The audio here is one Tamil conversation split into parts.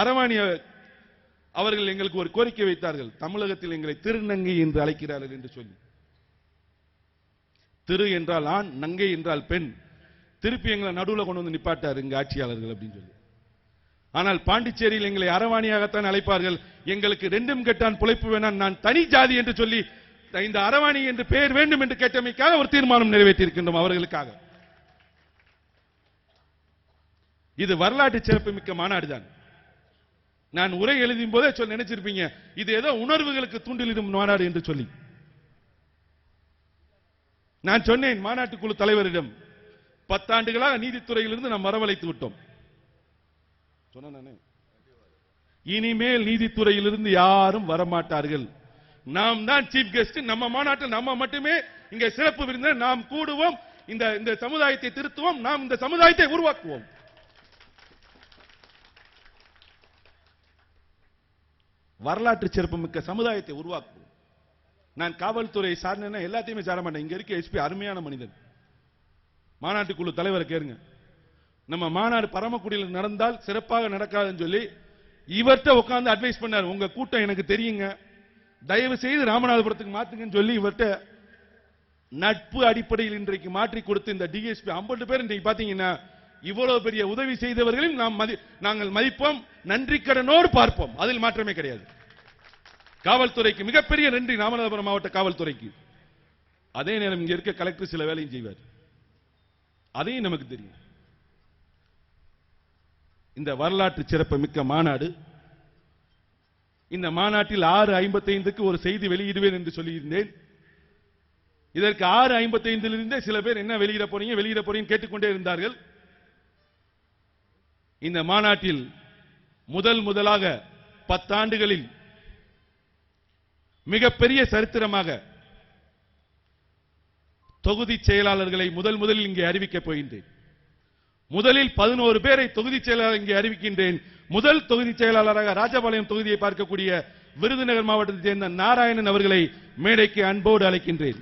அரவாணி அவர்கள் எங்களுக்கு ஒரு கோரிக்கை வைத்தார்கள். தமிழகத்தில் எங்களை திருநங்கை என்று அழைக்கிறார்கள் என்று சொல்லி. திரு என்றால் ஆண், நங்கை என்றால் பெண். திருப்பி எங்களை நடுவில் கொண்டு வந்து நிப்பாட்டார் இங்க ஆட்சியாளர்கள் அப்படின்னு சொல்லி. ஆனால் பாண்டிச்சேரியில் எங்களை அரவாணியாகத்தான் அழைப்பார்கள். எங்களுக்கு ரெண்டும் கெட்டான் பிழைப்பு வேணாம், நான் தனி ஜாதி என்று சொல்லி இந்த அரவாணி என்று பெயர் வேண்டும் என்று கேட்டமைக்காக ஒரு தீர்மானம் நிறைவேற்றியிருக்கின்றோம் அவர்களுக்காக. இது வரலாற்று சிறப்புமிக்க மாநாடு தான். நான் உரை எழுதும் போதே நினைச்சிருப்பீங்க இது ஏதோ உணர்வுகளுக்கு தூண்டிலிடும் மாநாடு என்று சொல்லி. நான் சொன்னேன் மாநாட்டுக்குழு தலைவரிடம், 10 ஆண்டுகளாக நீதித்துறையிலிருந்து நாம் வரவழைத்து விட்டோம். இனிமேல் நீதித்துறையிலிருந்து யாரும் வரமாட்டார்கள். நாம் தான் சீஃப் கெஸ்ட். நம்ம மாநாட்டில் நம்ம மட்டுமே இங்க சிறப்பு விருந்தினர். நாம் கூடுவோம், இந்த சமுதாயத்தை திருத்துவோம், நாம் இந்த சமுதாயத்தை உருவாக்குவோம். வரலாற்று சிறப்புமிக்க சமுதாயத்தை உருவாக்குவோம். நான் காவல்துறை சார்ந்த எல்லாத்தையுமே சார மாட்டேன். இங்க இருக்க எஸ்பி அருமையான மனிதன். மாநாட்டுக்குழு தலைவரை கேளுங்க. நம்ம மாநாடு பரமக்குடியில் நடந்தால் சிறப்பாக நடக்காதுன்னு சொல்லி இவர்கிட்ட உட்கார்ந்து அட்வைஸ் பண்ணார். உங்க கூட்டம் எனக்கு தெரியுங்க, தயவு செய்து ராமநாதபுரத்துக்கு மாத்துங்கன்னு சொல்லி இவர்கிட்ட நட்பு அடிப்படையில் இன்றைக்கு மாற்றி கொடுத்து இந்த டிஎஸ்பி 50 பேர் இன்றைக்கு பாத்தீங்கன்னா இவ்வளவு பெரிய உதவி செய்தவர்களையும் நாங்கள் மதிப்போம், நன்றி கடனோடு பார்ப்போம். அதில் மாற்றமே கிடையாது. காவல்துறைக்கு மிகப்பெரிய நன்றி, ராமநாதபுரம் மாவட்ட காவல்துறைக்கு. அதே நேரம் இங்க இருக்க கலெக்டர் சில வேலையும் செய்வார், அதையும் நமக்கு தெரியும். இந்த வரலாற்று சிறப்பு மிக்க மாநாடு, இந்த மாநாட்டில் 6:55க்கு ஒரு செய்தி வெளியிடுவேன் என்று சொல்லியிருந்தேன். இதற்கு 6:55 சில பேர் என்ன வெளியிட போறீங்க கேட்டுக்கொண்டே இருந்தார்கள். இந்த மாநாட்டில் முதலாக 10 ஆண்டுகளில் மிகப்பெரிய சரித்திரமாக தொகுதி செயலாளர்களை முதலில் இங்கே அறிவிக்கப் போகின்றேன். முதலில் 11 பேரை தொகுதி செயலாளர் இங்கே அறிவிக்கின்றேன். முதல் தொகுதி செயலாளராக ராஜபாளையம் தொகுதியை பார்க்கக்கூடிய விருதுநகர் மாவட்டத்தைச் சேர்ந்த நாராயணன் அவர்களை மேடைக்கு அன்போடு அழைக்கின்றேன்.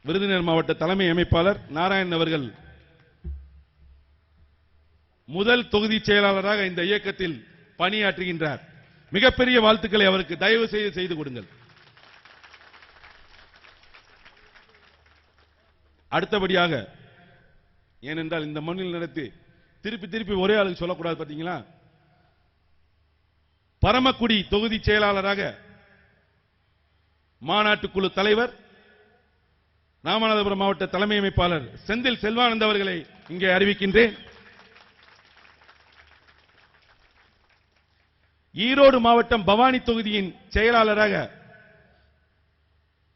விருதுநகர் மாவட்ட தலைமை அமைப்பாளர் நாராயணன் அவர்கள் முதல் தொகுதி செயலாளராக இந்த இயக்கத்தில் பணியாற்றுகின்றார். மிகப்பெரிய வாழ்த்துக்களை அவருக்கு தயவு செய்து கொடுங்கள். அடுத்தபடியாக, ஏனென்றால் இந்த மண்ணில் நடத்தி திருப்பி ஒரே ஆளுக்கு சொல்லக்கூடாது பாத்தீங்களா, பரமக்குடி தொகுதி செயலாளராக மாநாட்டுக்குழு தலைவர் ராமநாதபுரம் மாவட்ட தலைமை அமைப்பாளர் செந்தில் செல்வானந்த் அவர்களை இங்கே அறிவிக்கின்றேன். ஈரோடு மாவட்டம் பவானி தொகுதியின் செயலாளராக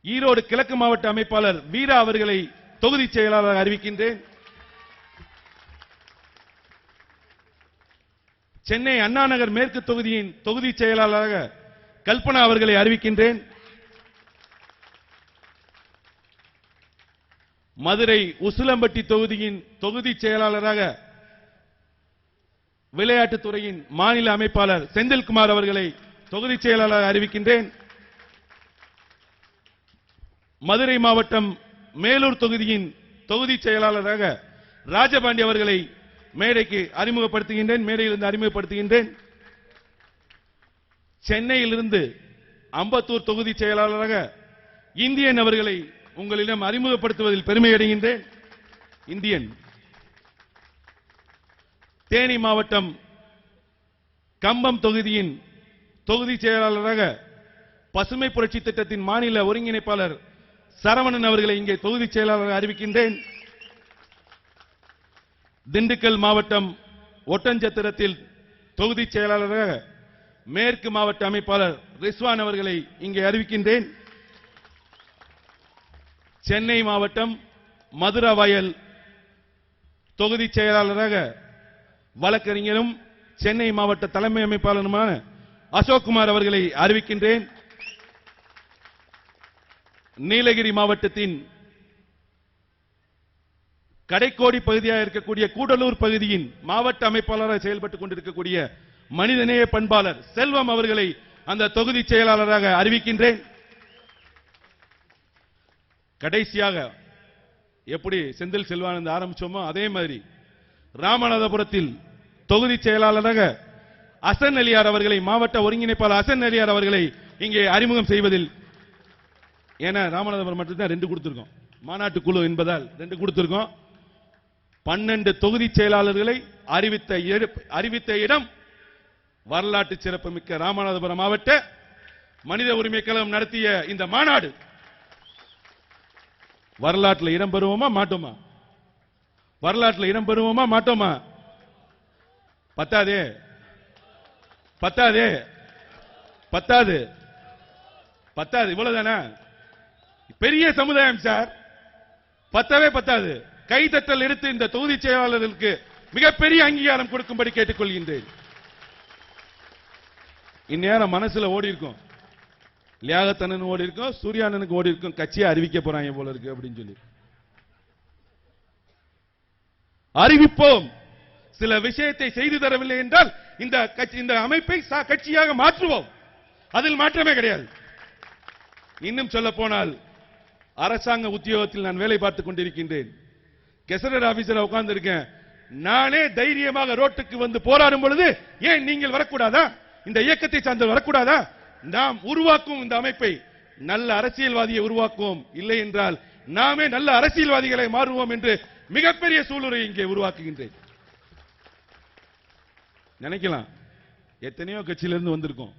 ஈரோடு கிழக்கு மாவட்ட அமைப்பாளர் வீரா அவர்களை தொகுதி செயலாளராக அறிவிக்கின்றேன். சென்னை அண்ணாநகர் மேற்கு தொகுதியின் தொகுதி செயலாளராக கல்பனா அவர்களை அறிவிக்கின்றேன். மதுரை உசிலம்பட்டி தொகுதியின் தொகுதி செயலாளராக விளையாட்டுத்துறையின் மாநில அமைப்பாளர் செந்தில்குமார் அவர்களை தொகுதி செயலாளராக அறிவிக்கின்றேன். மதுரை மாவட்டம் மேலூர் தொகுதியின் தொகுதி செயலாளராக ராஜபாண்டி அவர்களை மேடைக்கு அறிமுகப்படுத்துகின்றேன். சென்னையிலிருந்து அம்பத்தூர் தொகுதி செயலாளராக இந்தியன் அவர்களை உங்களிடம் அறிமுகப்படுத்துவதில் பெருமை அடைகின்றேன். இந்தியன். தேனி மாவட்டம் கம்பம் தொகுதியின் தொகுதி செயலாளராக பசுமை புரட்சி திட்டத்தின் மாநில ஒருங்கிணைப்பாளர் சரவணன் அவர்களை இங்கே தொகுதி செயலாளராக அறிவிக்கின்றேன். திண்டுக்கல் மாவட்டம் ஒட்டஞ்சத்திரத்தில் தொகுதி செயலாளராக மேற்கு மாவட்ட அமைப்பாளர் ரிஸ்வான் அவர்களை இங்கே அறிவிக்கின்றேன். சென்னை மாவட்டம் மதுரவாயல் தொகுதி செயலாளராக வழக்கறிஞரும் சென்னை மாவட்ட தலைமை அமைப்பாளருமான அசோக்குமார் அவர்களை அறிவிக்கின்றேன். நீலகிரி மாவட்டத்தின் கடைக்கோடி பகுதியாக இருக்கக்கூடிய கூடலூர் பகுதியின் மாவட்ட அமைப்பாளராக செயல்பட்டுக் கொண்டிருக்கக்கூடிய மனிதநேய பண்பாளர் செல்வம் அவர்களை அந்த தொகுதி செயலாளராக அறிவிக்கின்றேன். கடைசியாக எப்படி செந்தில் செல்வானந்த் ஆரம்பிச்சோமோ அதே மாதிரி ராமநாதபுரத்தில் தொகுதி செயலாளராக அசன் அலியார் அவர்களை, மாவட்ட ஒருங்கிணைப்பாளர் அசன் அலியார் அவர்களை இங்கே அறிமுகம் செய்வதில், ஏன்னா ராமநாதபுரம் மட்டும்தான் 2 கொடுத்திருக்கோம், மாநாட்டு குழு என்பதால் 2 கொடுத்திருக்கோம். 12 தொகுதி செயலாளர்களை அறிவித்த இடம் வரலாற்று சிறப்புமிக்க ராமநாதபுரம் மாவட்ட மனித உரிமை கழகம் நடத்திய இந்த மாநாடு. வரலாற்றில் இடம் பெறுவோமா மாட்டோமா? வரலாற்றில் இடம் பெறுவோமா மாட்டோமா? பத்தாதே பத்தாதே பத்தாது பத்தாது, இவ்வளவுதானே? பெரிய சமுதாயம் சார், பத்தவே பத்தாது. கைதட்டல் எடுத்து இந்த தொகுதி செயலாளர்களுக்கு மிகப்பெரிய அங்கீகாரம் கொடுக்கும்படி கேட்டுக்கொள்கின்றேன். இந்நேரம் மனசுல ஓடி இருக்கும், லியாகத்தனன் ஓடி இருக்கும், சூர்யானனுக்கு ஓடி இருக்கும், கட்சியை அறிவிக்க போறாங்க போல இருக்கு அப்படின்னு சொல்லி. அறிவிப்போம். சில விஷயத்தை செய்து தரவில்லை என்றால் இந்த அமைப்பை கட்சியாக மாற்றுவோம். அதில் மாற்றமே கிடையாது. இன்னும் சொல்ல போனால் அரசாங்க உத்தியோகத்தில் நான் வேலை பார்த்துக் கொண்டிருக்கின்றேன். கெசட் ஆபீசர் உட்கார்ந்து இருக்கேன். நானே தைரியமாக ரோட்டுக்கு வந்து போராடும் பொழுது ஏன் நீங்கள் வரக்கூடாதா? இந்த இயக்கத்தை சார்ந்த வரக்கூடாதா? நாம் உருவாக்கும் இந்த அமைப்பை நல்ல அரசியல்வாதியை உருவாக்குவோம், இல்லை என்றால் நாமே நல்ல அரசியல்வாதிகளை மாறுவோம் என்று மிகப்பெரிய சூழலை இங்கே உருவாக்குகின்றேன். நினைக்கலாம், எத்தனையோ கட்சியிலிருந்து வந்திருக்கோம்,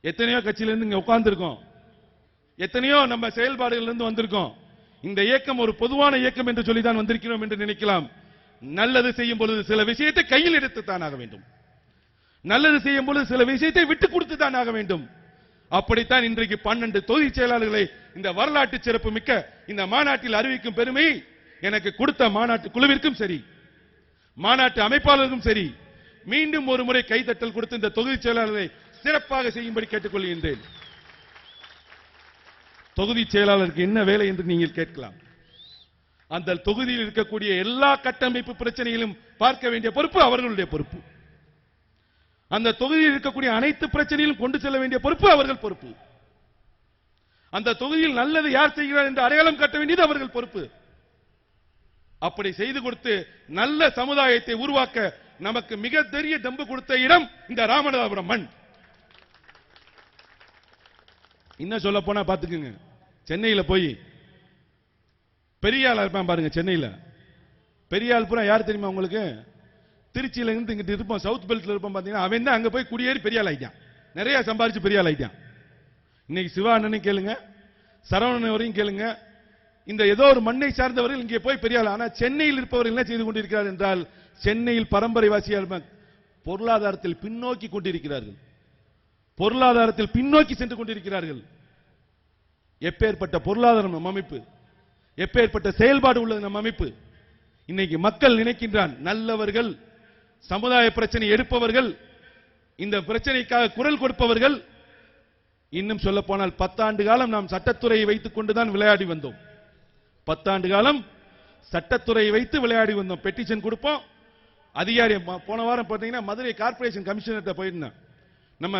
எத்தனையோ கட்சியிலிருந்து இங்க உட்கார்ந்து இருக்கோம், எத்தனையோ நம்ம செயல்பாடுகள் இருந்து வந்திருக்கோம். இந்த இயக்கம் ஒரு பொதுவான இயக்கம் என்று சொல்லிதான் வந்திருக்கிறோம் என்று நினைக்கலாம். நல்லது செய்யும் பொழுது சில விஷயத்தை கையில் எடுத்துத்தான் ஆக வேண்டும். நல்லது செய்யும் பொழுது சில விஷயத்தை விட்டு கொடுத்து தான் ஆக வேண்டும். அப்படித்தான் இன்றைக்கு 12 தொகுதி செயலாளர்களை இந்த வரலாற்று சிறப்பு மிக்க இந்த மாநாட்டில் அறிவிக்கும் பெருமை எனக்கு கொடுத்த மாநாட்டு குழுவிற்கும் சரி, மாநாட்டு அமைப்பாளருக்கும் சரி, மீண்டும் ஒரு முறை கைதட்டல் கொடுத்து இந்த தொகுதி செயலாளரை சிறப்பாக செய்யும்படி கேட்டுக்கொள்கின்றேன். தொகுதி செயலாளருக்கு என்ன வேலை என்று நீங்கள் கேட்கலாம். அந்த தொகுதியில் இருக்கக்கூடிய எல்லா கட்டமைப்பு பிரச்சனைகளும் பார்க்க வேண்டிய பொறுப்பு அவர்களுடைய பொறுப்பு. அந்த தொகுதியில் இருக்கக்கூடிய அனைத்து பிரச்சனைகளும் கொண்டு செல்ல வேண்டிய பொறுப்பு அவர்கள் பொறுப்பு. அந்த தொகுதியில் நல்லது யார் செய்கிறார் என்று அடையாளம் காட்ட வேண்டியது அவர்கள் பொறுப்பு. அப்படி செய்து கொடுத்து நல்ல சமுதாயத்தை உருவாக்க நமக்கு மிக பெரிய தெம்பு கொடுத்த இடம் இந்த ராமநாதபுரம் மண். இன்னும் சொல்ல போனா பாத்துக்குங்க, சென்னையில போய் பெரிய ஆளா இருப்பான் பாருங்க. சென்னையில பெரிய ஆள் பூரா யார் தெரியுமா உங்களுக்கு? திருச்சியில இருந்து இங்கிட்டு இருப்போம், சவுத் பெல்ட்ல இருப்போம். பாத்தீங்கன்னா அவன் தான் அங்க போய் குடியேறி பெரிய ஆள் ஆயிட்டான், நிறைய சம்பாரிச்சு பெரிய ஆள் ஆயிட்டான். இன்னைக்கு சிவா அண்ணனையும் கேளுங்க, சரவணன் வரையும் கேளுங்க, இந்த ஏதோ ஒரு மண்ணை சார்ந்தவர்கள் இங்கே போய் பெரிய ஆள். ஆனா சென்னையில் இருப்பவர்கள் என்ன செய்து கொண்டிருக்கிறார் என்றால், சென்னையில் பரம்பரை வாசியால் பொருளாதாரத்தில் பின்னோக்கி கொண்டிருக்கிறார்கள், பொருளாதாரத்தில் பின்னோக்கி சென்று கொண்டிருக்கிறார்கள். எப்பேற்பட்ட பொருளாதாரம் நம் அமைப்பு, எப்பேற்பட்ட செயல்பாடு உள்ளது நம் அமைப்பு. இன்னைக்கு மக்கள் நினைக்கின்றான், நல்லவர்கள், சமுதாய பிரச்சனை எடுப்பவர்கள், இந்த பிரச்சனைக்காக குரல் கொடுப்பவர்கள். இன்னும் சொல்ல போனால் 10 ஆண்டு காலம் நாம் சட்டத்துறையை வைத்துக் கொண்டுதான் விளையாடி வந்தோம். 10 ஆண்டு காலம் சட்டத்துறையை வைத்து விளையாடி வந்தோம். பெட்டிஷன் கொடுப்போம், அதிகாரி. போன வாரம் பார்த்தீங்கன்னா மதுரை கார்பரேஷன் கமிஷனர்கிட்ட போயிருந்தேன். நம்ம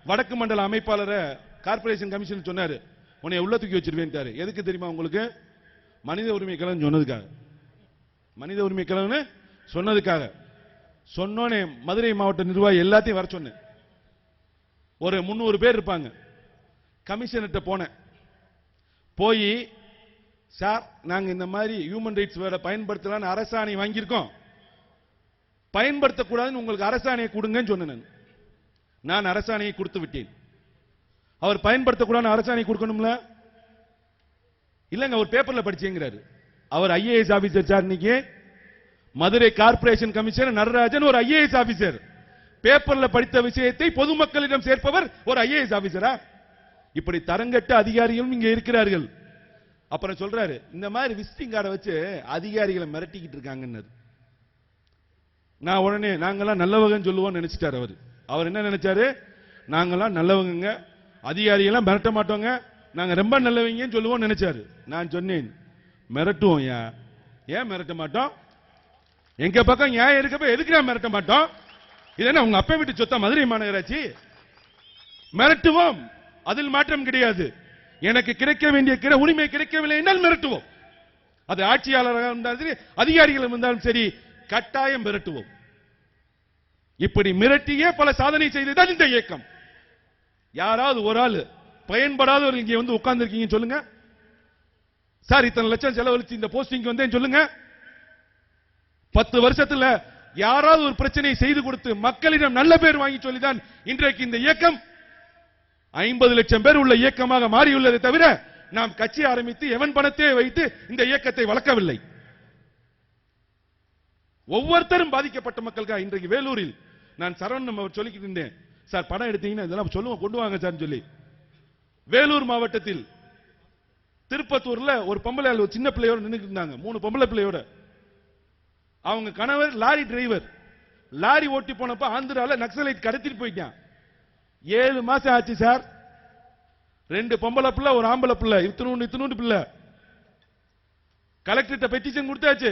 வடக்கு மண்டல அமைப்பாளரை கார்பரேஷன் கமிஷன் சொன்னாரு, உன்னை உள்ள தூக்கி வச்சிருவேன்ட்டாரு. எதுக்கு தெரியுமா உங்களுக்கு? மனித உரிமை கழகம் சொன்னதுக்காக. மனித உரிமை கழகம்னு சொன்னதுக்காக. சொன்னோனே மதுரை மாவட்ட நிர்வாகி எல்லாத்தையும் வர சொன்னேன். ஒரு 300 பேர் இருப்பாங்க. கமிஷனர்கிட்ட போனேன். போய், சார் நாங்க இந்த மாதிரி ஹியூமன் ரைட்ஸ் வேர்டை பயன்படுத்தலாம்னு அரசாணை வாங்கியிருக்கோம், பயன்படுத்தக்கூடாதுன்னு உங்களுக்கு அரசாணையை கொடுங்கன்னு சொன்னேன். நான் அரசாணையை கொடுத்து விட்டேன். அவர் பயன்படுத்தக்கூடாது அரசாணை கொடுக்கணும்ல? இல்லங்க, ஒரு பேப்பர்ல படிச்சேங்கிறாரு. அவர் ஐஏஎஸ் ஆபீசர் சார். இன்னைக்கு மதுரை கார்பரேஷன் கமிஷனர் நடராஜன் ஒரு ஐஏஎஸ் ஆபீசர். பேப்பர்ல படித்த விஷயத்தை பொதுமக்களிடம் சேர்ப்பவர் ஒரு ஐஏஎஸ் ஆபீசரா? இப்படி தரங்கட்ட அதிகாரிகளும் இங்க இருக்கிறார்கள். அப்புறம் சொல்றாரு, இந்த மாதிரி விசிட்டிங் கார்டை வச்சு அதிகாரிகளை மிரட்டிக்கிட்டு இருக்காங்கன்னு. நான் உடனே நாங்கெல்லாம் நல்லவங்கன்னு சொல்லுவோம் நினைச்சிட்டாரு அவர். அவர் என்ன நினைச்சாரு? நாங்கெல்லாம் நல்லவங்க, அதிகாரிகளாம் மிரட்ட மாட்டோங்க, நாங்க ரொம்ப நல்லவங்கன்னு சொல்லுவோம் நினைச்சாரு. நான் சொன்னேன், மிரட்டுவோம். ஏன் மிரட்ட மாட்டோம்? எங்க பக்கம் நியாயம் இருக்கப்ப எதுக்கு நான் மிரட்ட மாட்டோம்? இது என்ன உங்க அப்பா வீட்டு சொத்தா மதுரை மாநகராட்சி? மிரட்டுவோம், அதில் மாற்றம் கிடையாது. எனக்கு கிடைக்க வேண்டிய உரிமை கிடைக்கவில்லை என்றால் மிரட்டுவோம். அது ஆட்சியாளராக இருந்தாலும் சரி, அதிகாரிகள் இருந்தாலும் சரி, கட்டாயம் மிரட்டுவோம். இப்படி மிரட்டியே பல சாதனை செய்ததுதான் இந்த இயக்கம். யாராவது ஒரு ஆள் பயன்படாதவர் இங்க வந்து உட்கார்ந்து இருக்கீங்க சொல்லுங்க. சார் இத்தனை லட்சம் செலவழிச்சு இந்த போஸ்டிங் வந்தேன் சொல்லுங்க. 10 வருஷத்துல யாராவது ஒரு பிரச்சனையை செய்து கொடுத்து மக்களிடம் நல்ல பேர் வாங்கி சொல்லிதான் இன்றைக்கு இந்த இயக்கம் 50 லட்சம் பேர் உள்ள இயக்கமாக மாறியுள்ளதை தவிர நாம் கட்சி ஆரம்பித்து எவன் பணத்தை வைத்து இந்த இயக்கத்தை வளர்க்கவில்லை. ஒவ்வொருத்தரும் பாதிக்கப்பட்ட மக்களுக்காக. இன்றைக்கு வேலூரில் நான் சரவணன் அவர் சொல்லிக்கிட்டு இருந்தேன், சார் படம் எடுத்தீங்கன்னா இதெல்லாம் சொல்லுவோம் கொண்டு வாங்க சார் சொல்லி. வேலூர் மாவட்டத்தில் திருப்பத்தூர்ல ஒரு பொம்பளை ஒரு சின்ன பிள்ளையோட நின்னுட்டு இருந்தாங்க, 3 பொம்பளை பிள்ளையோட. அவங்க கணவர் லாரி டிரைவர். லாரி ஓட்டி போனப்ப ஆந்திரால நக்சலைட் கடத்திட்டு போயிட்டான். 7 மாசம் ஆச்சு சார். 2 பொம்பளை பிள்ளை, ஒரு ஆம்பளை பிள்ளை, இத்தினூண்டு பிள்ளை. கலெக்டர்கிட்ட பெட்டிஷன் கொடுத்தாச்சு.